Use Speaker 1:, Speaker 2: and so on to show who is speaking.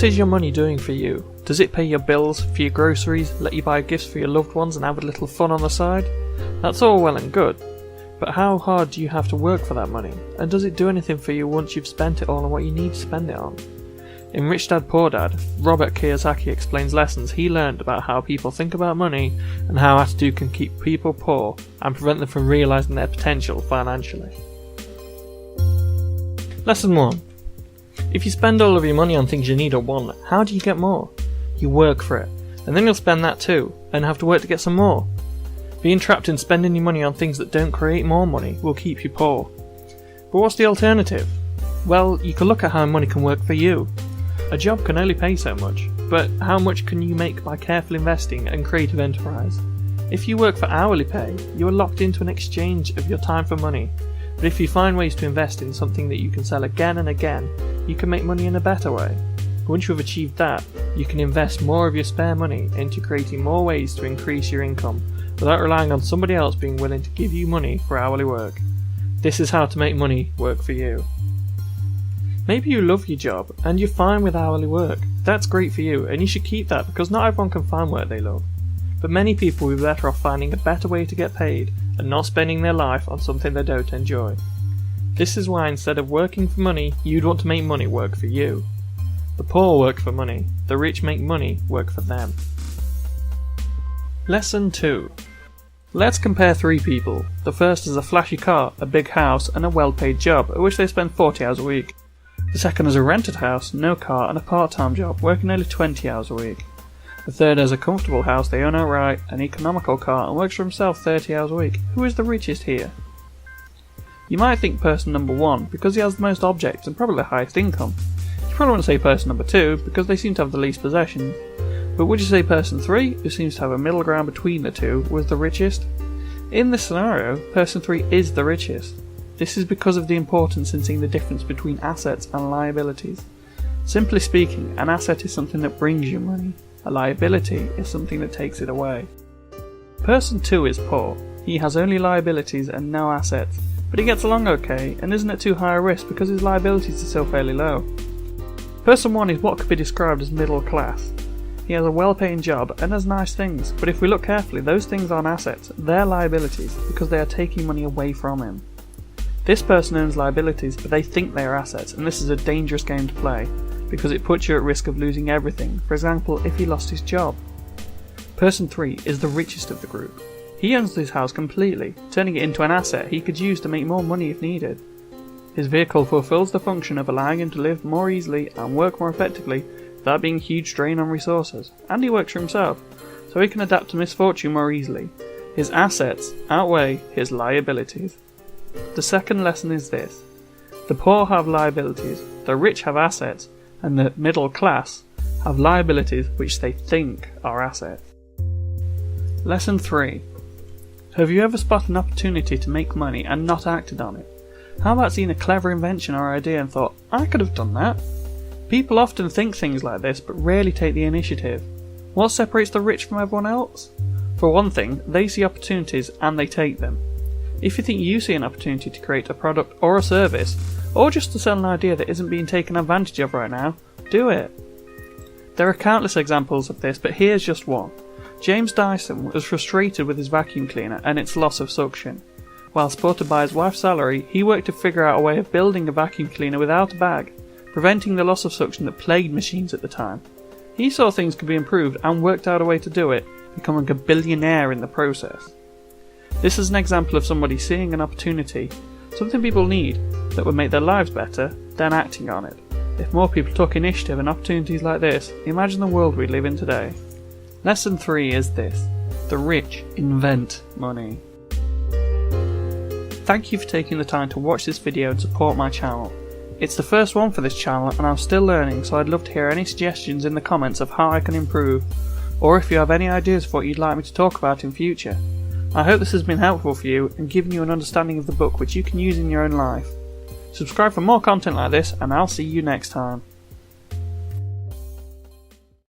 Speaker 1: is your money doing for you? Does it pay your bills, for your groceries, let you buy gifts for your loved ones and have a little fun on the side? That's all well and good, but how hard do you have to work for that money? And does it do anything for you once you've spent it all on what you need to spend it on? In Rich Dad Poor Dad, Robert Kyosaki explains lessons he learned about how people think about money and how attitude can keep people poor and prevent them from realising their potential financially. Lesson 1. If you spend all of your money on things you need or want, how do you get more? You work for it, and then you'll spend that too, and have to work to get some more. Being trapped in spending your money on things that don't create more money will keep you poor. But what's the alternative? Well, you can look at how money can work for you. A job can only pay so much, but how much can you make by careful investing and creative enterprise? If you work for hourly pay, you are locked into an exchange of your time for money, but if you find ways to invest in something that you can sell again and again, you can make money in a better way. Once you have achieved that, you can invest more of your spare money into creating more ways to increase your income, without relying on somebody else being willing to give you money for hourly work. This is how to make money work for you. Maybe you love your job and you're fine with hourly work. That's great for you, and you should keep that because not everyone can find work they love. But many people will be better off finding a better way to get paid and not spending their life on something they don't enjoy. This is why instead of working for money, you'd want to make money work for you. The poor work for money, the rich make money work for them. Lesson 2. Let's compare 3 people. The first is a flashy car, a big house and a well-paid job at which they spend 40 hours a week. The second is a rented house, no car and a part-time job, working only 20 hours a week. The third has a comfortable house they own outright, an economical car and works for himself 30 hours a week. Who is the richest here? You might think person number 1 because he has the most objects and probably the highest income. You probably want to say person number 2 because they seem to have the least possessions. But would you say person 3, who seems to have a middle ground between the two, was the richest? In this scenario, person 3 is the richest. This is because of the importance in seeing the difference between assets and liabilities. Simply speaking, an asset is something that brings you money. A liability is something that takes it away. Person 2 is poor. He has only liabilities and no assets, but he gets along okay and isn't at too high a risk because his liabilities are still fairly low. Person 1 is what could be described as middle class. He has a well-paying job and has nice things, but if we look carefully, those things aren't assets, they're liabilities because they are taking money away from him. This person owns liabilities, but they think they are assets, and this is a dangerous game to play, because it puts you at risk of losing everything, for example, if he lost his job. Person 3 is the richest of the group. He owns his house completely, turning it into an asset he could use to make more money if needed. His vehicle fulfills the function of allowing him to live more easily and work more effectively without being a huge drain on resources, and he works for himself, so he can adapt to misfortune more easily. His assets outweigh his liabilities. The second lesson is this: the poor have liabilities, the rich have assets, and the middle class have liabilities which they think are assets. Lesson 3. Have you ever spotted an opportunity to make money and not acted on it? How about seeing a clever invention or idea and thought, I could have done that? People often think things like this but rarely take the initiative. What separates the rich from everyone else? For one thing, they see opportunities and they take them. If you think you see an opportunity to create a product or a service, or just to sell an idea that isn't being taken advantage of right now, do it. There are countless examples of this, but here's just one. James Dyson was frustrated with his vacuum cleaner and its loss of suction. While supported by his wife's salary, he worked to figure out a way of building a vacuum cleaner without a bag, preventing the loss of suction that plagued machines at the time. He saw things could be improved and worked out a way to do it, becoming a billionaire in the process. This is an example of somebody seeing an opportunity, something people need, that would make their lives better, then acting on it. If more people took initiative and opportunities like this, imagine the world we live in today. Lesson 3 is this: the rich invent money. Thank you for taking the time to watch this video and support my channel. It's the first one for this channel and I'm still learning, so I'd love to hear any suggestions in the comments of how I can improve, or if you have any ideas for what you'd like me to talk about in future. I hope this has been helpful for you and given you an understanding of the book which you can use in your own life. Subscribe for more content like this and I'll see you next time.